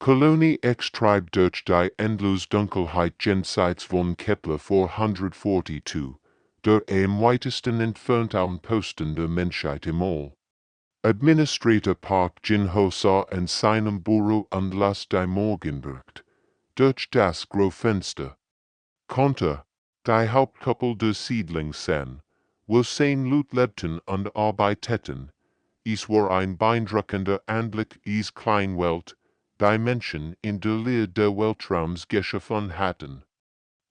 Kolonie Tribe durch die endlos Dunkelheit jenseits von Kepler 442, der am weitesten entfernten Posten der Menschheit im All. Administrator Park Jin-ho sah in seinem Büro Anlass die Morgenbergt, durch das Großfenster. Konnte, die Hauptkuppel der Siedlung sein, wo 10 Leute lebten und arbeiteten. Es war ein beeindruckender Anblick is Kleinwelt, die Menschen in der Leer der Weltraums geschaffen hatten.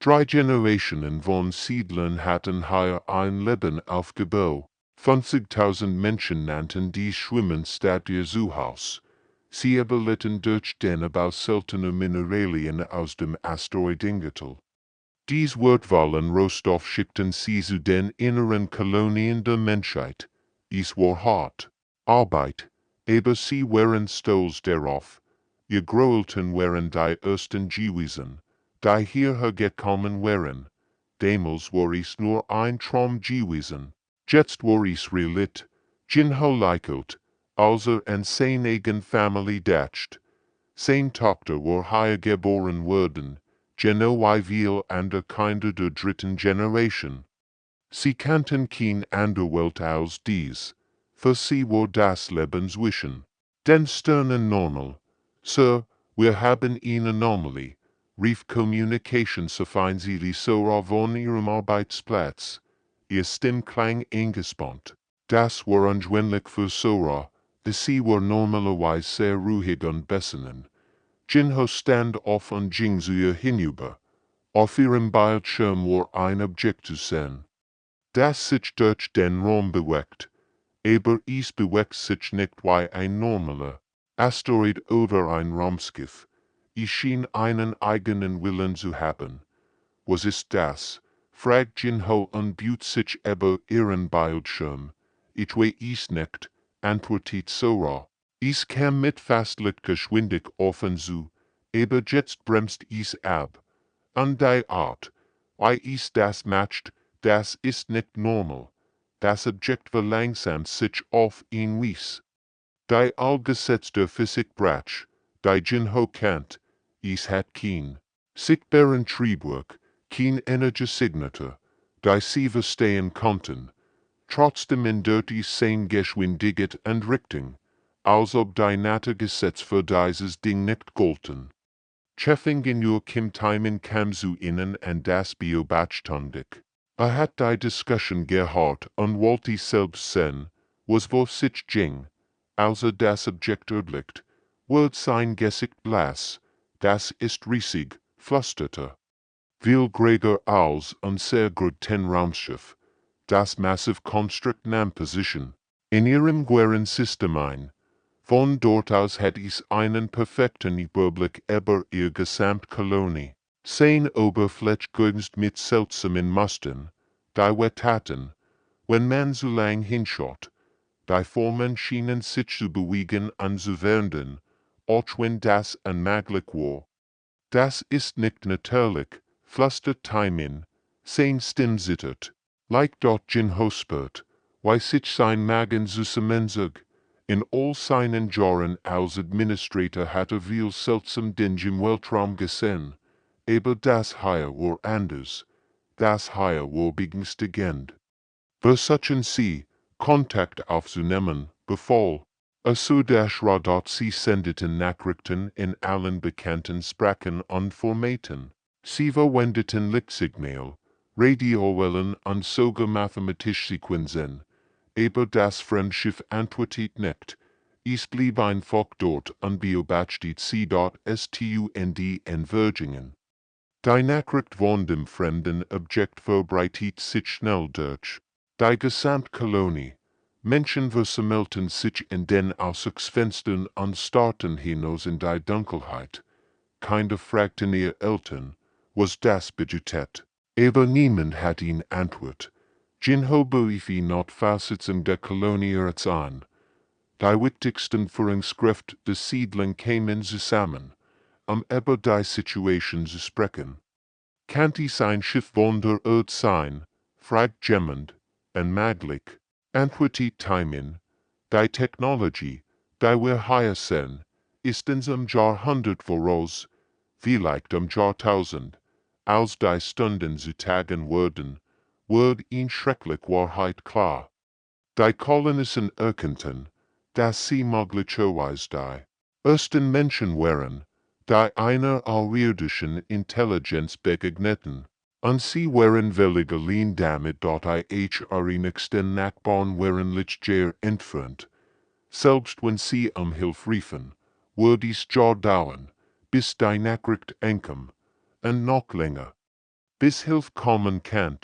3 Generationen von Siedlern hatten hier ein Leben aufgebaut. 50.000 Menschen nannten die Schwimmenstadt ihr Zuhause. Sie überlitten durch den Abbau seltener Mineralien aus dem Asteroidengürtel. Dies wertvollen Rohstoff schickten sie zu den inneren Kolonien der Menschheit. Es war hart Arbeit, aber sie waren stolz darauf. Ihr Großeltern waren die ersten gewesen, die hierher gekommen waren. Damals war es nur ein Traum gewesen. Jetzt war es Realität. Jin-ho likelt, also an seine eigen Familie dacht. Seine Tochter war hier geboren worden, genau wie viele andere Kinder der dritten Generation. Sie kannten kein andere Welt als dies. Für sie war das Leben zwischen den Sternen normal. Sir, wir haben eine Anomalie, rief Kommunikationsoffizier Sora von ihrem Arbeitsplatz. Ihr Stimmklang eingespannt. Das war ungewöhnlich für Sora, sie war normalerweise sehr ruhig und besonnen. Jin-ho stand auf und ging zu ihr hinüber. Auf ihrem Bildschirm war ein Objekt zu sehen, das sich durch den Raum bewegt. Aber es bewegt sich nicht wie ein normaler Asteroid oder ein Raumschiff. Es schien einen eigenen Willen zu haben. Was ist das? Fragt Jin-ho und bietet sich über ihren Bildschirm. Ich weiß es nicht, antwortet Sora. Es kam mit fast Lichtgeschwindigkeit auf und zu, aber jetzt bremst es ab. Und die Art, wie es das macht, das ist nicht normal. Das Objekt verlangsamt sich auf ihn Weise. Die allgesetzte Physik brach, die Jin-ho kennt, es hat kein sichtbaren Triebwerk, kein Energiesignatur, die sie verstehen konnten. Trotzdem ändert es seine Geschwindigkeit und Richtung, als ob die Naturgesetze für dieses Ding nicht golten. Chefingenieur Kim Taiman kam zu ihnen und das beobachtundig. Hat die Diskussion gehört und wollte selbst sehen, was vor sich ging. Also das Objekt erblickt, wird sein Gesicht blass, das ist riesig, flüsterte. Viel größer als ein sehr guten Raumschiff. Das Massive Construct nahm Position in ihrem Guerensystem ein. Von dort aus hat es einen perfekten Überblick über ihr Gesamtkolonie. Seine Oberfläche glänzt mit seltsamen Mustern, die Wetaten, wenn man so lang hinschaut. Die Formen schienen sich zu bewegen und zu werden, auch wenn das unmöglich war. Das ist nicht natürlich, flüstert Taimin, sein Stimme zittert. Like dort Jin-ho spürt, wie sich sein Magen zusammenzog. In all seinen Jahren als Administrator hatte viel seltsam Dinge im Weltraum gesehen, aber das hier war anders. Das hier war beängstigend. Versuchen Sie, Kontakt aufzunehmen, befahl. Das Radar sie sendeten Nachrichten in allen bekannten Sprachen und Formaten. Sie verwendeten Lichtsignal, Radiowellen und sogar mathematische Sequenzen. Aber das Fremdschiff antwortet nicht. Es blieb einfach dort und beobachtet sie dort stund in Virgingen. Die Nachricht von dem fremden Objekt verbreitet sich schnell durch die Gesamtkolonie. Menschen versammelten sich in den Aussichtsfenstern und starrten hinaus in die Dunkelheit. Kinder fragten ihr Eltern, was das bedeutet. Aber niemand hat ihnen Antwort. Jin-ho berief ihn Notfallsitzung der Kolonie an. Die wichtigsten Führungskräfte der Siedlung kamen zusammen, über die Situation zu sprechen. Kann es ein Schiff von der Erde sein? Fragt jemand. Unmöglich, antwortet Taimin. Die Technologie, die wir hier sehen, istens Jahrhundert voraus, vielleicht Jahrtausend, als die Stunden zu Tagen wurden, in schrecklich Wahrheit klar. Die Kolonisten erkannten, dass sie möglicherweise die ersten Menschen wären, die einer außerirdischen Intelligenz begegneten, und sie waren willig allein damit dort ihre nächsten Nachbarn waren lichtgear entfernt. Selbst wenn sie Hilfe riefen, würde es Jahr dauern, bis die Nachricht ankam, und noch länger, bis Hilfe kommen kann.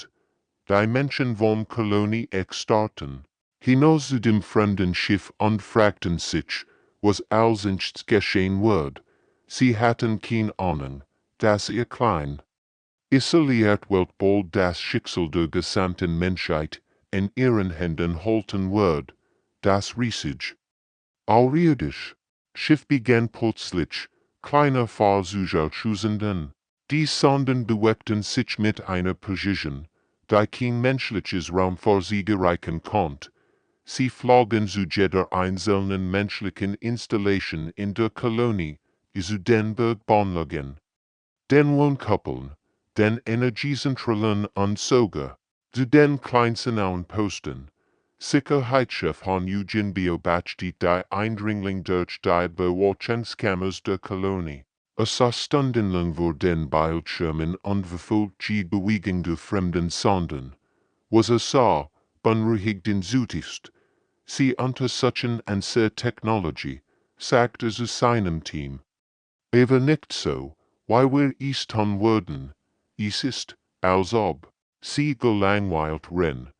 Die Menschen von Kolonie starten hinaus zu dem fremden Schiff und fragten sich, was als einst geschehen wird. Sie hatten keine Ahnung, dass ihr klein, isoliert Weltbild das Schicksal der gesamten Menschheit in ihren Händen halten wird. Das riesige, außerirdisch Schiff begann plötzlich, kleine Versuche zu senden. Die Sonden bewegten sich mit einer Präzision, die kein menschliches Raum für sie erreichen konnte. Sie flogen zu jeder einzelnen menschlichen Installation in der Kolonie, zu den Bergbahnlagen, den Wohnkuppeln, den Energiezentralen und sogar zu den kleinsten Außenposten. Sicherheitschef von Eugen beobachtet die Eindringling durch die Bewatchungskammers der Kolonie. Es stundenlang vor den Bildschirmen und verfolgt die Bewegung der fremden Sonden. Was sah, beunruhigten zutiefst. Sie untersuchen an der Technologie, sagte zu seinem Team. Aber nicht so, weil wir es tun würden. Es ist, als ob sie gelangweilt wären.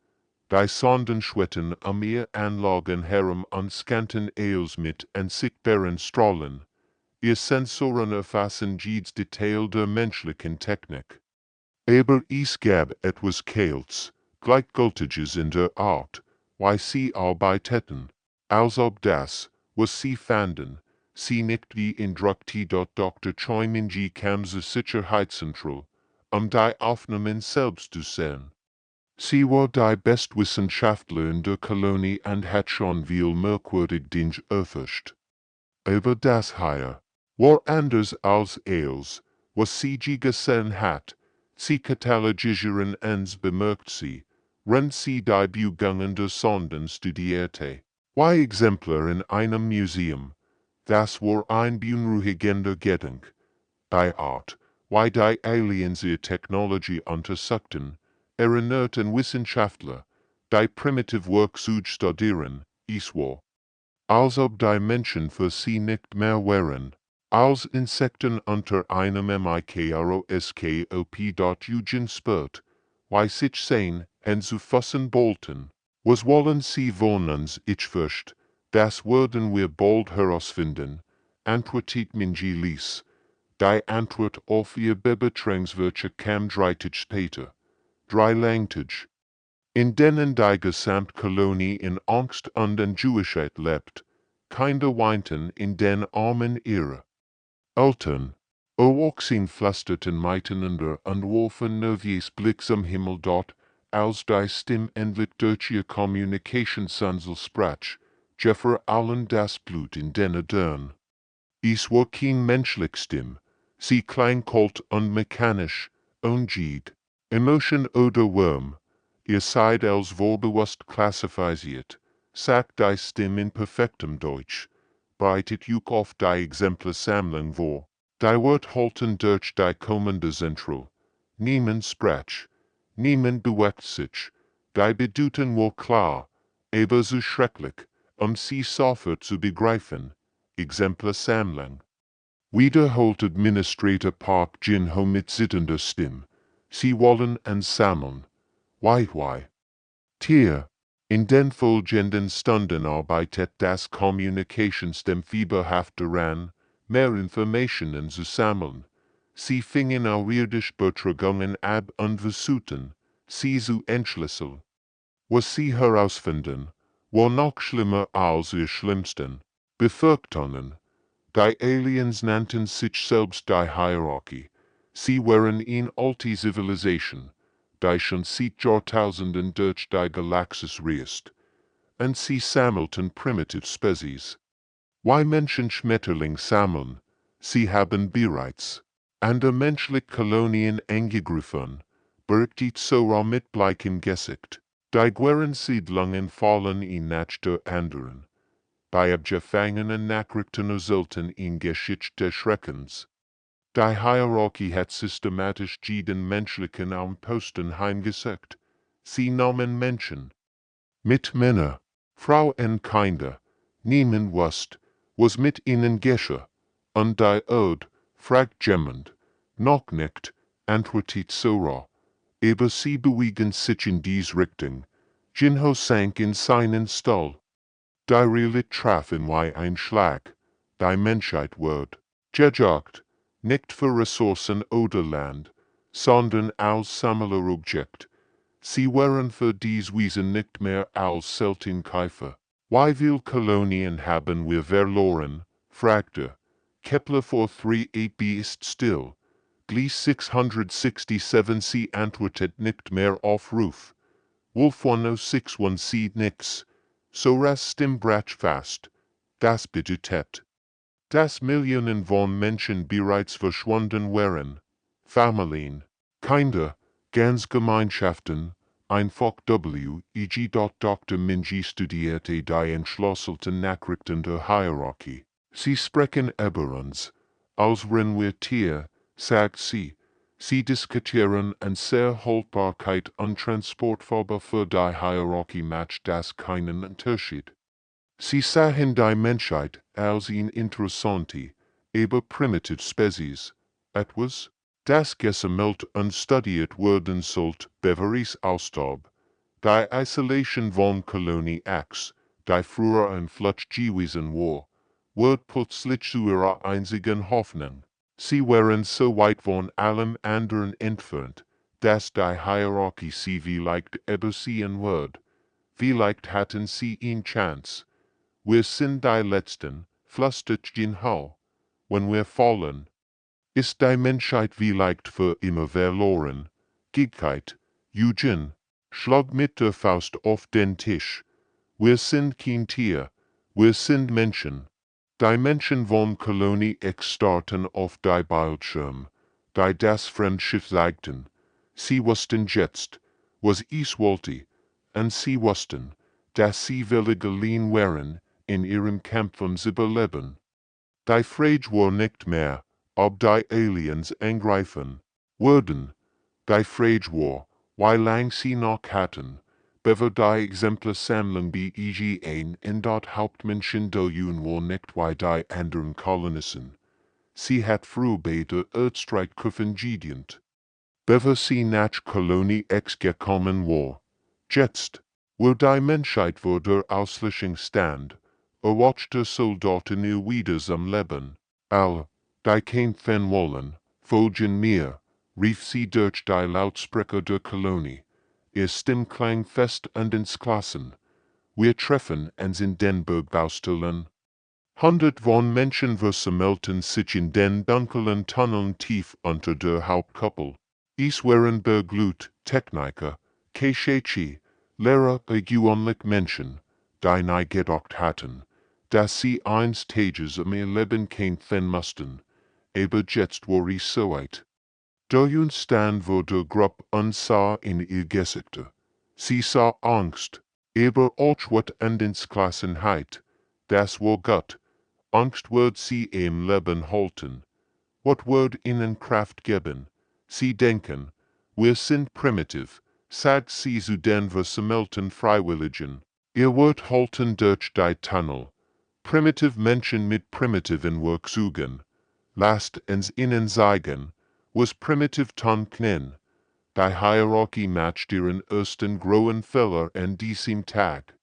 Die Sonden schwitten ihr Anlagen herum und scannten alles mit unsichtbaren Strahlen. Ihr Sensoren erfassen jedes Detail der menschlichen Technik. Aber es gab etwas Kaltes, Gleichgültiges in der Art, wie sie arbeiteten, als ob das, was sie fanden, sie nicht beeindruckte. Dr. Choi-Min-ji kam zur Sicherheitszentrale, die Aufnahmen selbst zu sehen. Sie war die Bestwissenschaftler in der Kolonie und hat schon viel merkwürdig Dinge erforscht. Aber das hier war anders als alles, was sie gesehen hat. Sie katalogisieren uns bemerkt sie, wenn sie die Bewegungen der Sonden studierte. Wie Exemplar in einem Museum. Das war ein beunruhigender Gedanke. Die Art, wie die Aliens ihre Technologie untersuchten, erinnerten Wissenschaftler, die primitive Work zu studieren, es war, als ob die Menschen für sie nicht mehr wären, als Insekten unter einem Mikroskop. Eugen spürt, wie sich sehen und zu fassen wollten. Was wollen sie von uns? Ich fürchte, das werden wir bald herausfinden, antwortet Minji Lies. Die Antwort auf ihr Bebetrainswirtsche kam 3 Tage später. 3 Langtage, in denen die Gesamtkolonie in Angst und Unruhigkeit lebt. Kinder weinten in den Armen ihrer Eltern. Erwachsene flüsterten miteinander und warfen nervös Blicks am Himmel dort, als die Stimme endlich durch ihr Kommunikationsansel sprach, Jeffer allen das Blut in den Adern. Es war kein menschlich Stimme, sie klang kalt und mechanisch, unjed, Emotion oder Wurm. Ihr seid als wohlbewusst klassifiziert, sagt die Stimme in perfektem Deutsch, breitet Juk auf die Exemplarsammlung vor. Die Wort halten durch die kommende Zentral. Niemand sprach, niemand bewegt sich. Die Bedeutung war klar, aber so schrecklich, sie sofort zu begreifen. Exemplarsammlung. Wiederholt Administrator Park Jin-ho mit zitternder Stimme. Sie wollen ansammeln. Why? Tier. In den folgenden Stunden arbeitet das Kommunikationssystem fieberhaft daran, mehr Informationen zu sammeln. Sie fingen außerirdische Betragungen ab und versuchten, sie zu entschlüsseln. Was sie herausfinden, war noch schlimmer als ihr schlimmsten Befürchtungen. Die Aliens nannten sich selbst die Hierarchie. Sie waren in alte Zivilisation, die schon seit Jahrtausenden durch die Galaxis reist. Und sie sammelten primitive Spezies. Why Menschen Schmetterling sammeln, sie haben bereits an der menschlich Kolonien angegriffen, berichtet Sora mit Bleichen Gesicht. Die Siedlungen fallen in nach der anderen. Bei abgefangenen Nachrichten resulten in Geschichte des Schreckens. Die Hierarchie hat systematisch jeden menschlichen Posten heimgesucht. Sie nahmen Menschen mit Männer, Frauen Kinder, niemand was mit ihnen geschah, und die Ode, fragt jemand, noch nicht, antwortet Sora, aber sie bewegen sich in dies Richtung, Jinho sank in seinen Stall. Die Realität traf in wie ein Schlag, die Menschheit wird gejagt, nicht für Ressourcen oder Land, sondern als Sammlerobjekt. Sie waren für dies Wesen nicht mehr als selten Käufer. Wie viel Kolonien haben wir verloren? Fragte Kepler vor 3 ist still. Glies 667 sie antwortet nicht mehr auf Ruf. Wolf 106 sieht nix. Soras Stimm brach fast. Das bedeutet, dass Millionen von Menschen bereits verschwunden wären. Familien, Kinder, Gemeinschaften, einfach e.g. Dr. Minji studierte die entschlüsselten Nachrichten der Hierarchie. Sie sprechen über uns, als wenn wir Tier, sagt sie. Sie diskutieren an sehr Haltbarkeit und Transportfarbe für die Hierarchie macht das keinen Unterschied. Sie sahen die Menschheit als ein interessante, aber primitive Spezies, etwas, das gesammelt und studiert werden sollte, beweis Ausstaub. Die Isolation von Kolonie X, die früher ein Flutsch gewesen war, wird plötzlich zu ihrer einzigen Hoffnung. Sie waren so weit von allem anderen entfernt, dass die Hierarchie sie vielleicht übersehen wird. Vielleicht hatten sie eine Chance. Wir sind die Letzten, flüstert Jinho. Wenn wir fallen, ist die Menschheit vielleicht für immer verloren. Giggheit, Eugen, schlag mit der Faust auf den Tisch. Wir sind kein Tier, wir sind Menschen. Die Menschen von Kolonie X starten auf die Bildschirm, die das Fremdschiff zeigten. Sie wussten jetzt, was ich wollte, und sie wussten, dass sie willig geliehen wären, in ihrem Kampf ums Überleben. Die Frage war nicht mehr, ob die Aliens angreifen würden. Die Frage war, wie lang sie noch hatten, bevor die Exemplarsammlung BEG ein in dort Hauptmenschen deljun war nicht wie die anderen Kolonisten. Sie hat früh bei der Earthstrike gedient. Bevor sie nach Kolonie X gekommen war. Jetzt, wo die Menschheit vor der Auslöschung stand, erwachte Soldaten ihr wieder zum Leben. All, die kämpfen wollen, folgen mir, rief sie durch die Lautsprecher der Kolonie. Ihr Stimmklang fest und entschlossen. Wir treffen uns in den Bergbaustellen. Hundert von Menschen versammelten sich in den dunklen Tunneln tief unter der Hauptkuppel. Es waren Bergleute, Techniker, Keschechi, Lehrer, gewöhnlich Menschen, die nie gedacht hatten, dass sie eines Tages um ihr Leben kämpfen mussten, aber jetzt war es so weit. Der stand vor der Gruppe und sah in ihr Gesichter. Sie sah Angst, aber auch wat Entschlossenheit, das war gut. Angst wird sie im Leben halten. Wat wird ihnen Kraft geben? Sie denken, wir sind primitiv, sagt sie zu den versammelten Freiwilligen. Ihr wird halten durch die Tunnel. Primitiv Menschen mit primitiven Werkzeugen. Lasst uns ihnen zeigen, was primitiv tun kann. Die Hierarchie macht ihren ersten großen Fehler an diesem Tag.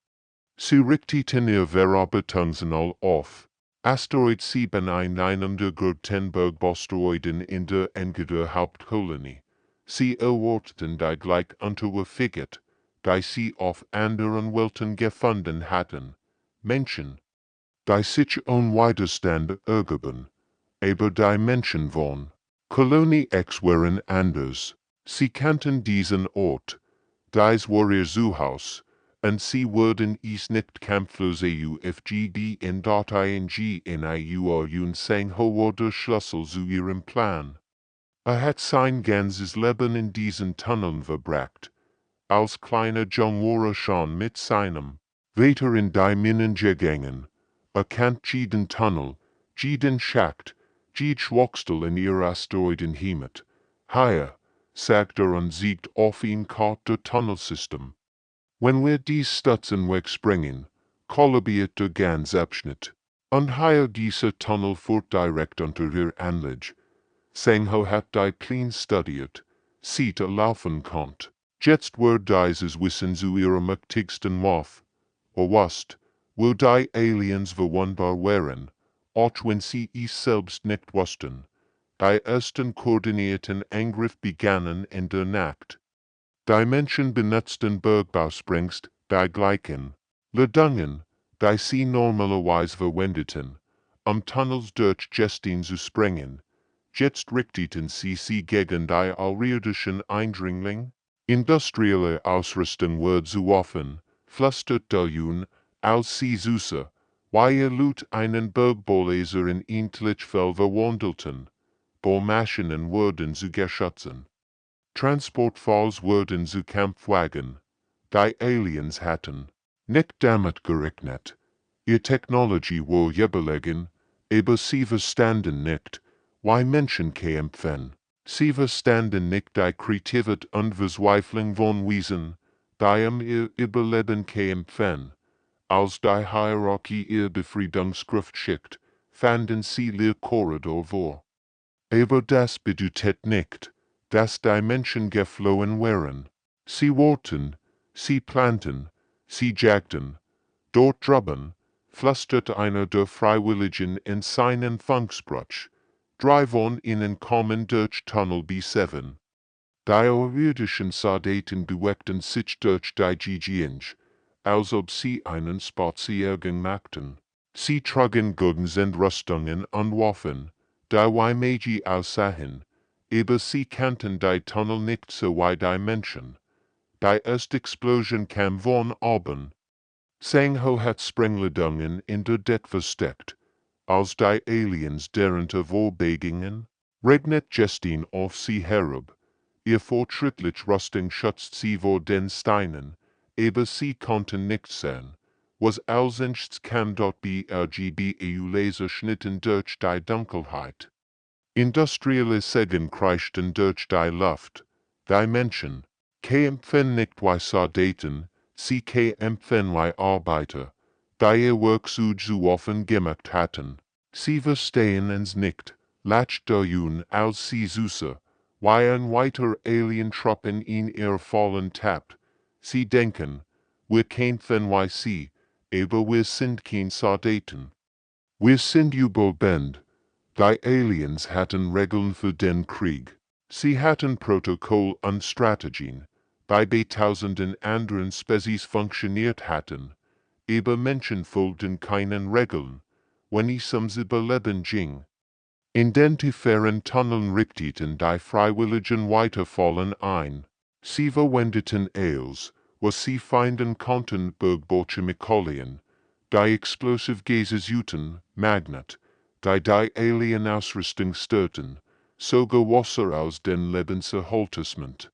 Sie richteten ihr Verarbeitungsnall auf. Asteroid 7 einem der größten Bergbasteroiden in der Enge der Hauptkolonie. Sie erwarteten die gleich untergefügt, die sie auf anderen Welten gefunden hatten. Menschen, die sich ohne Widerstand ergeben. Aber die Menschen von Kolonie X waren anders. Sie kannten diesen Ort. Dies war ihr Zuhause, und sie wurden is nicht kampflos aufgegeben in iur sang hoher Schlüssel zu ihrem Plan. Hat sein ganzes Leben in diesen Tunneln verbracht. Als kleiner Junge schon mit seinem Vater in die Minen gegangen. Kennt jeden Tunnel, jeden Schacht, jed Schwachstel in ihr Asteroidenheimat. Hier, sagt und siegt auf ihn Karte Tunnelsystem. Wenn wir dies stutzen wegspringen, kollabiert der ganze Abschnitt. Und hier dieser Tunnel führt direkt unter ihr Anlage. Sangho hat die Pläne studiert, sieht laufen konnt. Jetzt wird dieses Wissen zu ihrer mächtigsten Waffe. Wast, wo die Aliens verwundbar wären, auch wenn sie es selbst nicht wussten. Die ersten koordinierten Angriff begannen in der Nacht. Die Menschen benutzten Bergbauspringst, die gleichen Ladungen, die sie normalerweise verwendeten, Tunnels durch Gestin zu springen. Jetzt richteten sie gegen die außerirdischen Eindringling. Industrielle Ausrüstung wird zu offen, flüstert Jun, als sie süße, weil Lut einen Bergbauleser in Intlichfell verwandelten. Bohrmaschinen wurden zu geschützen. Transportfalls wurden zu Kampfwagen. Die Aliens hatten nicht damit gerechnet. Ihr Technologie war überlegen, aber sie verstanden nicht, wie Menschen kämpfen. Sie verstanden nicht die Kreativität und Verzweiflung von Wesen, die ihr Überleben kämpfen. Als die Hierarchie ihr Befriedungskraft schickt, fanden sie ihr Korridor vor. Aber das bedeutet nicht, dass die Menschen geflohen wären. Sie wollten, sie planten, sie jagten. Dort drüben, flüstert einer der Freiwilligen in seinen Funkspruch. Drei von ihnen kommen durch Tunnel B7. Die außerirdischen Soldaten bewegten sich durch die Gigienge, als ob sie einen Spaziergang machten. Sie trugen Gurgens und Rüstungen und Waffen, die wie Magi aussahen, aber sie kannten die Tunnel nicht so wie die Menschen. Die erste Explosion kam von oben. Sangho hat Sprengladungen in der Deck versteckt. Als die Aliens deren vorbeigingen, regnet Gestin auf sie herab. Ihr fortschrittlich Rüstung schützt sie vor den Steinen, aber sie konnten nicht sehen, was allsenchts kam dort BRGB-EU-Laserschnitten durch die Dunkelheit. Industrielle Segen kreischten durch die Luft. Die Menschen kämpfen nicht wie Soldaten, sie kämpfen wie Arbeiter, die ihr Werk zu offen gemacht hatten. Sie verstehen es nicht, lacht der Jun als sie süße, wie ein weiter Alien-Trupp in ihr Fallen tappt. Sie denken, wir kämpfen wie sie, aber wir sind kein Soldaten. Wir sind überbend. Die Aliens hatten Regeln für den Krieg. Sie hatten Protokoll und Strategien, bei tausenden anderen Spezies funktioniert hatten, aber Menschen folgten keinen Regeln, wenn es ums Überleben ging. In den tieferen Tunneln richteten die Freiwilligen weiterfallen ein. Sie verwendeten alles, was sie finden konnten, Bergbauchemikalien, die Explosive Gases Juten, Magnet, die Alien-Ausrüstung störten, sogar Wasser aus den Lebenserhaltungsment.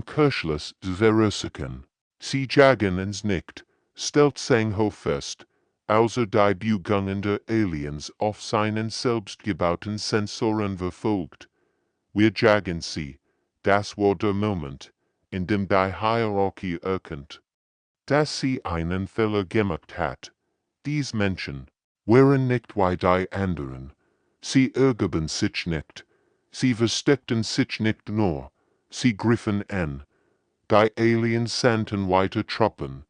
Kirschles zu verursachen. Sie jagen es nicht, stellt Sangho fest, außer die Bewegungen der Aliens auf seinen selbstgebauten Sensoren verfolgt. Wir jagen sie, das war der Moment, in dem die Hierarchie erkennt, dass sie einen Fehler gemacht hat. Dies Menschen waren nicht wie die anderen. Sie ergaben sich nicht. Sie versteckten sich nicht nur. Sie griffen an. Die Aliens sandten weiter Truppen,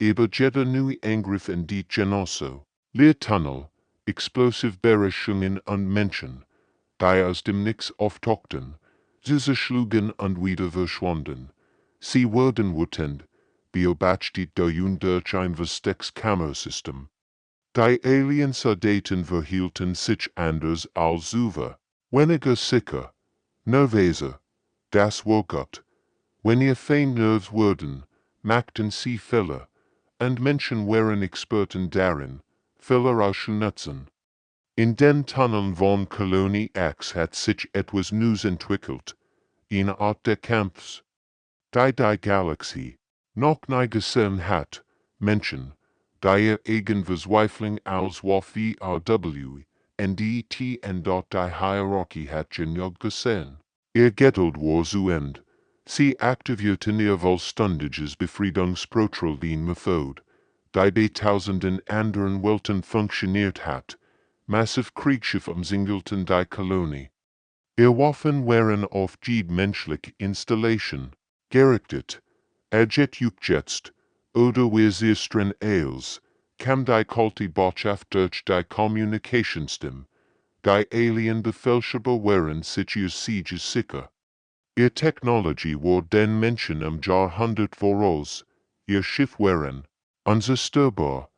aber jeder neue Angriff in die Genosse. Leertunnel, Explosivbeherrschungen und Menschen, die aus dem Nix auftauchten. Sie zerschlugen und wieder verschwanden. Sie wurden wütend, beobachtet der Jun durch ein verstecktes Kamerasystem. Die Alien-Soldaten verhielten sich anders als zuvor, weniger sicher, nervöser. Das war Gott. Wenn ihr fein nervös wurden, machten sie Fehler, und Menschen waren Experten darin, Fehler auszunutzen. In den Tunneln von Kolonie X hat sich etwas Neues entwickelt, eine Art der Kampfs, die Galaxie noch nie gesehen hat, Menschen, die irgendwas Zweifling als HFY NDT und dort die Hierarchie hat genug gesehen. Ihr Geduld war zu Ende. Sie aktivierten ihr vollständiges Befriedungsprotokoll Methode, die bei tausenden anderen Welten funktioniert hat, massiv Kriegsschiffe umzingelten die Kolonie. Ihr Waffen waren auf jede menschliche Installation gerichtet, jetzt, oder wir siestern als, kam die kalte Botschaft durch die Kommunikationsstimme, die Alien-Befehlshaber waren sich ihr Sieges sicher. Ihr Technologie war den Menschen Jahrhundert voraus, ihr Schiff waren unzerstörbar,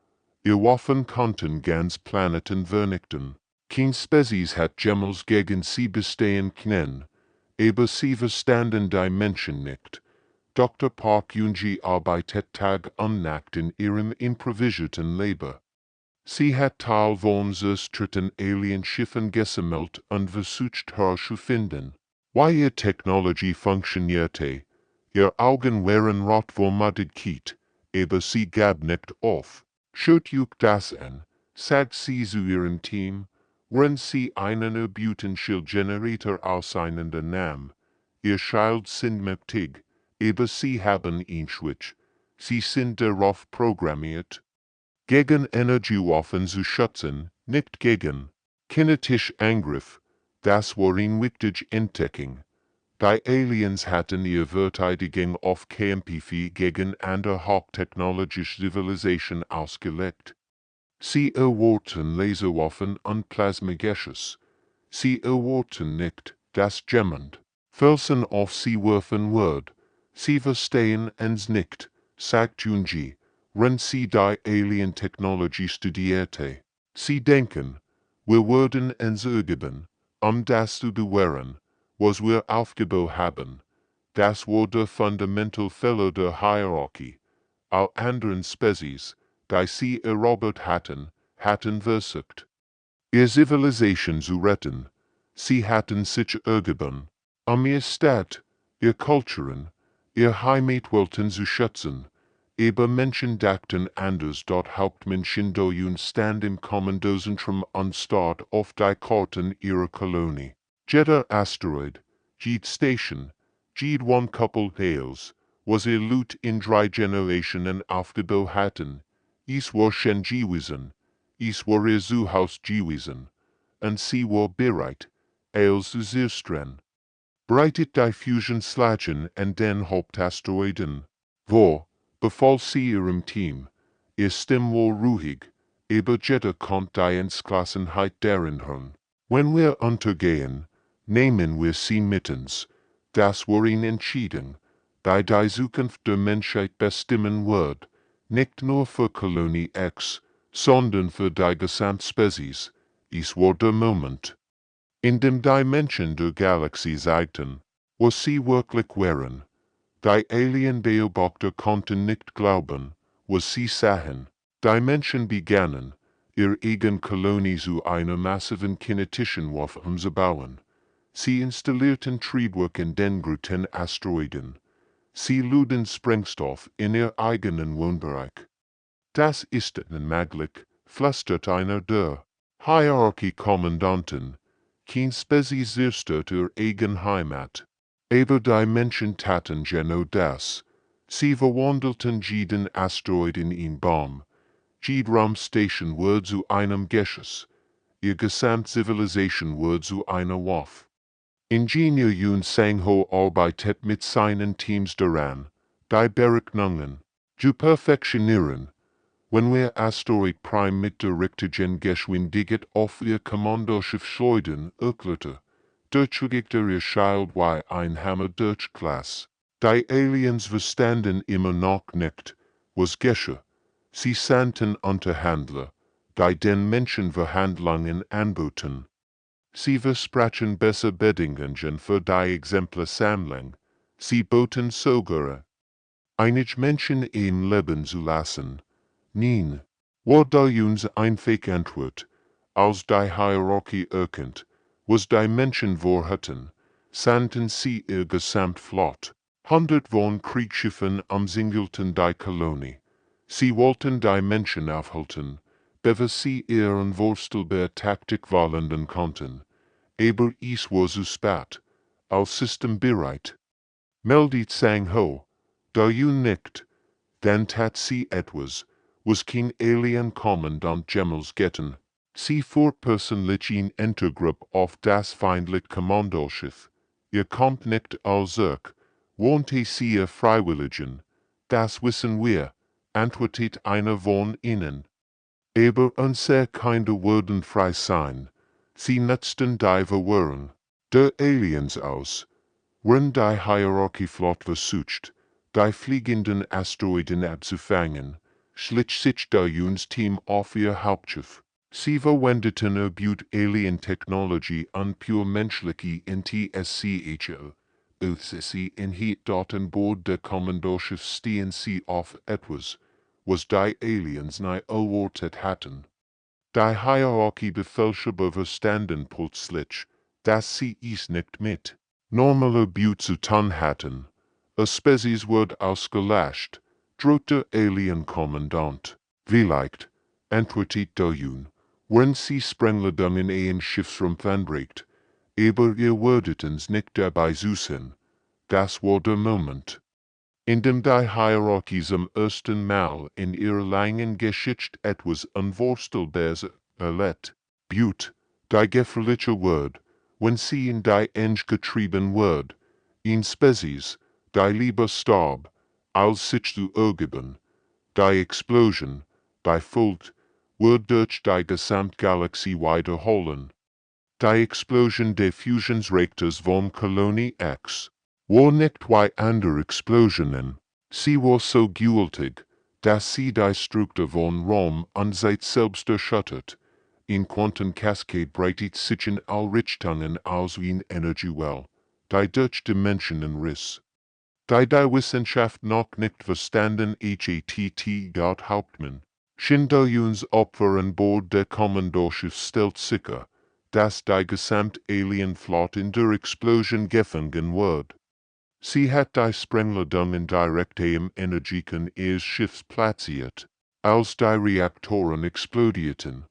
ihr Waffen konnten ganz Planeten vernichten. Kein Spezies hat jemals gegen sie bestehen können, aber sie verstanden die Menschen nicht. Dr. Park Yunji arbeitet Tag und Nacht in ihrem improvisierten Leben. Sie hat Teil von zerstörten Alienschiffen gesammelt und versucht herauszufinden, wie ihre Technologie funktionierte. Ihr Augen waren rot vor Müdigkeit, aber sie gab nicht auf. Schaut euch das an, sagt sie zu ihrem Team, wenn sie einen Erbutenschild-Generator auseinandernahm. Ihr Schild sind mächtig, aber sie haben ihn schwach. Sie sind darauf programmiert, gegen Energiewaffen zu schützen, nicht gegen kinetischen Angriff. Das war eine wichtige Entdeckung. Die Aliens hatten ihre Verteidigung auf Kämpfe gegen andere hochtechnologische Zivilisationen ausgelegt. Sie erwarten Laserwaffen und Plasmageschoss. Sie erwarten nicht, dass jemand Felsen auf sie werfen wird. Sie verstehen uns nicht, sagt Junji, wenn sie die Alien-Technologie studierte. Sie denken, wir würden uns ergeben, das zu bewahren, was wir aufgebaut haben. Das war der Fundamental Fehler der Hierarchie. All anderen Spezies, die sie erobert hatten versucht, ihr Zivilisation zu retten. Sie hatten sich ergeben, ihr Staat, ihr Kulturen, ihr Heimatwelten zu schützen. Aber Menschen dachten anders. Dort Hauptmenschen durch Stand im Kommandozentrum anstatt auf die Karten ihrer Kolonie. Jeder Asteroid, jede Station, jede one couple Tales, was ihr Loot in 3 Generationen aufgebaut hatten. Es war schon gewesen, es war ihr Zuhause gewesen, und sie war bereit, als zu zerstören. Breitet die Fusion-Slagen an den Hauptasteroiden. Wo, befahl sie ihrem Team, ihr Stimme war ruhig, aber jeder konnte die Entschlossenheit darin hören. Wenn wir untergehen, nehmen wir sie mit uns. Das war eine Entscheidung, die Zukunft der Menschheit bestimmen wird, nicht nur für Kolonie X, sondern für die Gesamtspezies. Es war der Moment, in dem die Menschen der Galaxie zeigten, was sie wirklich waren. Die Alien-Beobachter konnten nicht glauben, was sie sahen. Die Menschen begannen, ihre eigene Kolonie zu einer massiven kinetischen Waffe umzubauen. Sie installierten Triebwerk in den großen Asteroiden. Sie luden Sprengstoff in ihr eigenen Wohnbereich. Das ist unmöglich, flüstert einer der Hierarchie-Kommandanten. Kein Spezies zerstört ihr eigen Heimat. Aber die Menschen taten genau das. Sie verwandelten jeden Asteroid in eine Bombe. Jede Raumstation wurde zu einem Geschoss. Ihr Gesamtzivilisation wurde zu einer Waffe. Ingenieur Yun Sang-ho arbeitet mit seinen Teams daran, die Berechnungen zu perfektionieren. Wenn wir Asteroid Prime mit der richtigen Geschwindigkeit auf ihr Kommandoschiff schleudern, erklärte der Trajektor ihr Schild wie ein Hammer durchglas. Die Aliens verstanden immer noch nicht, was geschah. Sie sandten Unterhändler, die den Menschen Verhandlungen anboten. Sie versprachen besser Bedingungen für die Exemplarsammlung. Sie boten sogar Einige Menschen im Leben zu lassen. Nein. War da uns einfach Antwort, als die Hierarchie erkennt, was die Menschen vorhatten, sandten sie ihr Gesamtflot, 100 von Kriegsschiffen umzingelten die Kolonie. Sie wollten die Menschen aufhalten, bevor sie ihren Worstelbär Taktik wählen konnten. Aber es war zu spät, als System bereit. Meldet sang ho, da jun nicht, dann tat sie etwas, was kein Alien-Kommandant jemals getan. Sie fuhr persönlich in Intergruppe auf das feindliche Kommandoschiff. Ihr kommt nicht als zurück, wohnte sie ihr Freiwilligen. Das wissen wir, antwortet einer von ihnen. Aber unsere Kinder würden frei sein. Sie nutzten die Verwirrung der Aliens aus. Wenn die Hierarchie-Flot versucht, die fliegenden Asteroiden abzufangen, schlich sich das Jungs-Team auf ihr Hauptschiff. Sie verwendeten erbeut Alien-Technologie an pure menschliche NTSCHL. Als sie in Heat dort an Bord der Kommandoschiff stehen sie auf etwas, was die Aliens nie erwartet hatten. Die Hierarchie-Befehlshaber verstanden plötzlich, dass sie es nicht mit normaler Butte zu tun hatten. A Spezies wird ausgelöscht, droht der Alien-Kommandant. Vielleicht, antwortet der Jun, wenn sie Sprengladung in ein Schiffsrumpf anbringt, aber ihr würdetens nicht dabei sein. Das war der Moment, in dem die Hierarchie zum ersten Mal in ihrer langen Geschichte etwas Unvorstellbares erlebt. Butte, die gefährliche Wort, wenn sie in die Enge getrieben wird, in Spezies, die lieber starb, als sich zu ergeben. Die Explosion, die Fult, wird durch die Gesamtgalaxie wiederholen. Die Explosion des Fusionsreaktors von Kolonie X war nicht wie andere Explosionen. Sie war so gewaltig, dass sie die Struktur von Raum an sich selbst erschüttert. In Quantencascade breitet sich in all Richtungen aus wie ein Energiewell, die durch Dimensionen riss. Die Wissenschaft noch nicht verstanden HATT Gott Hauptmann. Shindoyuns Opfer an Bord der Kommandoschiff stellt sicher, dass die Gesamt-Alien-Flotte in der Explosion gefangen wird. Sie hat die Sprengladungen direkt am Energiekern ihres Schiffs platziert. Als die Reaktoren explodierten,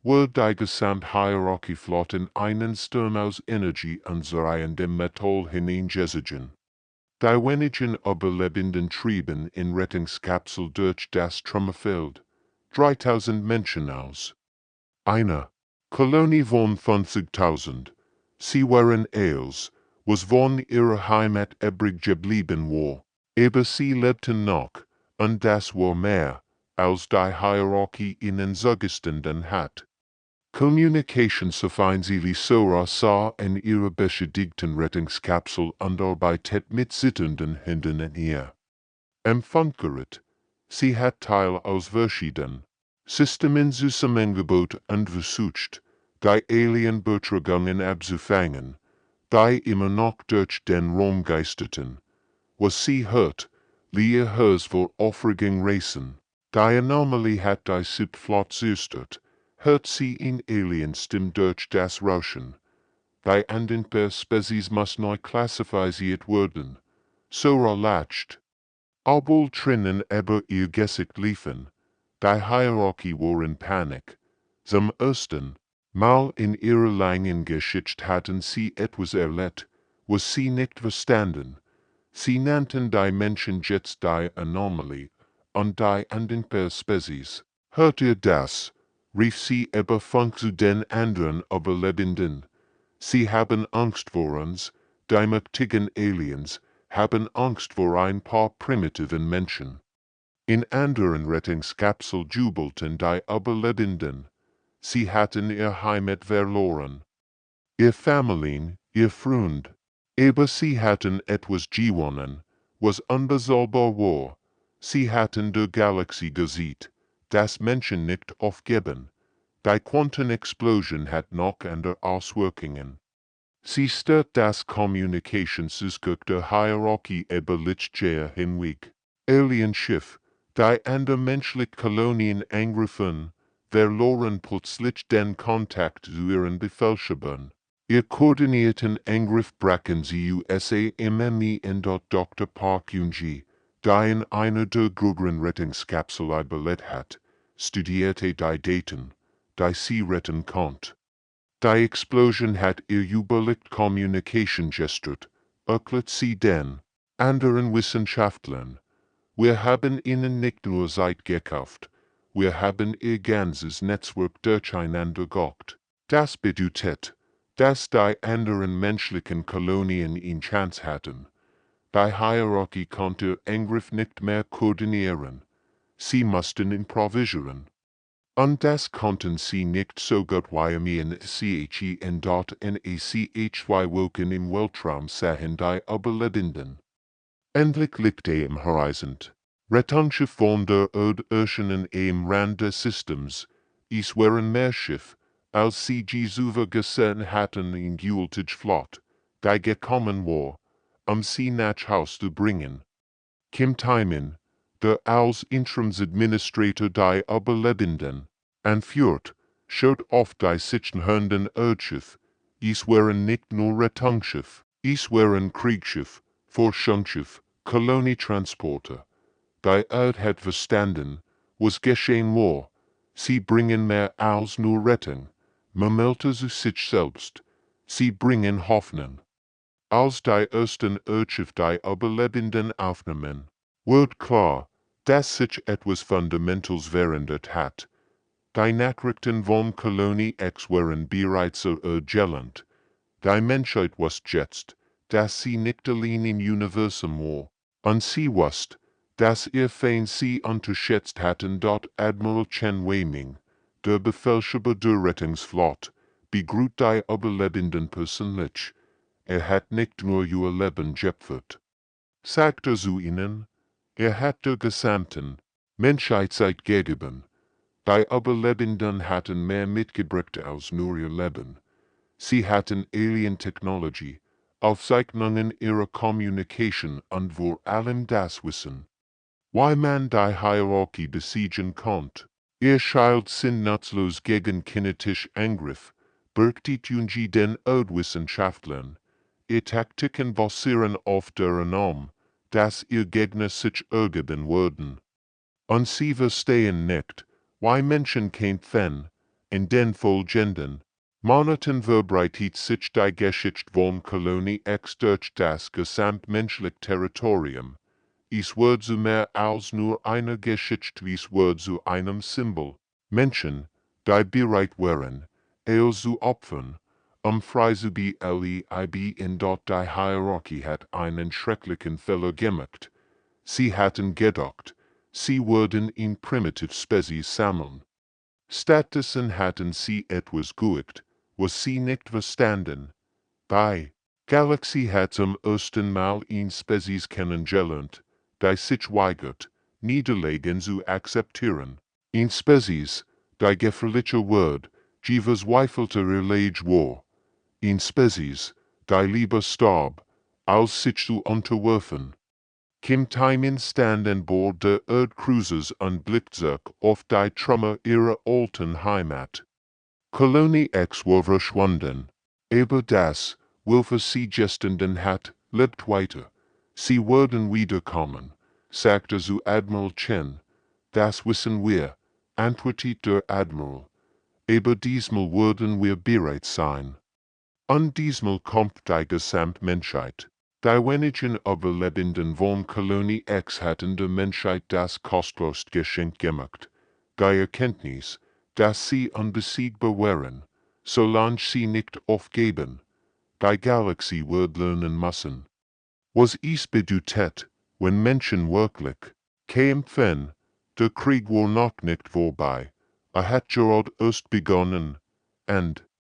wird die Gesamt-Hierarchie-Flotte in einen Sturm aus Energie anzureinendem Metall hineingesiegen. Die wenigen Überlebenden trieben in Rettungskapsel durch das Trümmerfeld 3000 Menschen aus. Eine Kolonie von 50.000. Sie waren als, was von ihrer Heimat übrig geblieben war, aber sie lebten noch, und das war mehr, als die Hierarchie ihnen zugestanden hat. Communication sofern sie wie Sora sah in ihrer beschädigten Rettungskapsel und arbeitet mit zitternden Händen in ihr. Empfanggerät. Sie hat Teil aus verschiedenen Systemen zusammengebaut und versucht, die Alien-Betragungen abzufangen, die immer noch durch den Raum geisterten. Was sie hört, wie ihr Hers vor Aufregung racen. Die Anomalie hat die Subflot zerstört, hört sie in Alien-Stimme durch das Rauschen. Die anderen per Spezies muss neu klassifiziert werden. Sora lacht. Obwohl Trinnen über ihr Gesicht liefen, die Hierarchie war in Panik. Zum ersten Mal in ihrer langen Geschichte hatten sie etwas erlebt, was sie nicht verstanden. Sie nannten die Menschen jetzt die Anomalie, und die anderen per Spezies. Hört ihr das? Rief sie über Funk zu den anderen Überlebenden. Sie haben Angst vor uns, die mächtigen Aliens, haben Angst vor ein paar primitiven Menschen. In anderen Rettungskapsel jubelten die Überlebenden. Sie hatten ihr Heimat verloren. Ihr Familien, ihr Freund. Aber sie hatten etwas gewonnen, was unbezahlbar war. Sie hatten der Galaxie gesehen, das Menschen nicht aufgeben. Die Quantenexplosion hat noch andere Auswirkungen. Sie stört das Kommunikationssystem der Hierarchie über Lichtjahre hinweg. Alienschiff, die ander menschlich Kolonien angriffen, verloren plötzlich den Kontakt zu ihren Befehlshabern. Ihr koordinierten Angriff brachen sie USA MMI in Dr. Park Yun-ji, die in einer der größeren Rettungskapsel überlebt hat, studierte die Daten, die sie retten konnte. Die Explosion hat ihr Überlicht Communication gestört, erklärt sie den anderen Wissenschaftlern. Wir haben ihnen nicht nur Zeit gekauft, wir haben ihr ganzes Netzwerk durcheinander gehackt. Das bedeutet, dass die anderen menschlichen Kolonien in Chance hatten. Die Hierarchie konnte Angriff nicht mehr koordinieren. Sie mussten improvisieren. Und das konnten sie nicht so gut wie in HFY-Woken im Weltraum sahen die Überlebenden. Endlich liegte im Horizont. Rettungsschiff von der Erdöschenen am Rand des Systems. Es waren mehr Schiff, als sie Jesuva gesehen hatten in Gültig Flott, die gekommen war, sie nach Haus zu bringen. Kim Timon, der als Interimsadministrator die Überlebenden anführt, schaut auf die sich hörenden Erdschiff. Es waren nicht nur Rettungsschiff, es waren Kriegsschiff, Forschungsschiff, Kolonietransporter. Die Erd hat verstanden, was geschehen war. Sie bringen mehr als nur Rettung, meldete zu sich selbst. Sie bringen Hoffnung. Als die ersten Erdschiffe die Überlebenden aufnahmen, wird klar, dass sich etwas Fundamentals verändert hat. Die Nachrichten von Kolonie X waren bereits ergelend. Die Menschheit wusste jetzt, dass sie nicht allein im Universum war, und sie wusste, dass ihr Feind sie unterschätzt hatten. Admiral Chen Weiming, der Befehlshaber der Rettungsflotte, begrüßt die Überlebenden persönlich. Hat nicht nur ihr Leben geopfert, sagte zu ihnen, hat der gesamten Menschheit Zeit gegeben. Die Überlebenden hatten mehr mitgebracht als nur ihr Leben. Sie hatten Alien-Technologie, Aufzeichnungen ihrer Communication und vor allem das Wissen, wie man die Hierarchie besiegen konnte. Ihr Schild sind nutzlos gegen kinetisch Angriff, berichtet Yunji den Erdwissenschaftlern. Ihr Taktiken basieren auf der Annahme, dass ihr Gegner sich ergeben würden. Und sie verstehen nicht, wie Menschen kämpfen, in den folgenden Monaten verbreitet sich die Geschichte von Kolonie X durch das gesamtmenschliche Territorium. Es wird zu mehr als nur einer Geschichte, es wird zu einem Symbol. Menschen, die bereit waren, zu opfern, frei zu bleiben. Die Hierarchie hat einen schrecklichen Fehler gemacht. Sie hatten gedacht, sie würden in primitive Spezies sammeln. Stattdessen hatten sie etwas geübt, was sie nicht verstanden. Die Galaxie hat zum ersten Mal in Spezies kennengelernt, die sich weigert, Niederlagen zu akzeptieren. In Spezies, die gefährliche wird, die verzweifelte Relage war. In Spezies, die lieber starb, als sich zu unterwerfen. Kim Timon stand an Bord der Erdcruisers und blickt sich auf die Trümmer ihrer alten Heimat. Kolonie X war verschwunden, aber das, wofür sie gestanden hat, lebt weiter. Sie werden wiederkommen, sagte zu Admiral Chen. Das wissen wir, antwortete der Admiral. Aber diesmal werden wir bereit sein. Und diesmal kommt die Gesamtmenschheit. Die wenigen Überlebenden von Kolonie X hatten der Menschheit das kostbarste Geschenk gemacht, die Erkenntnis, dass sie unbesiegbar wären, solange sie nicht aufgeben. Die Galaxie wird lernen müssen, was es bedeutet, wenn Menschen wirklich kämpfen. Der Krieg war noch nicht vorbei, hat gerade erst begonnen, und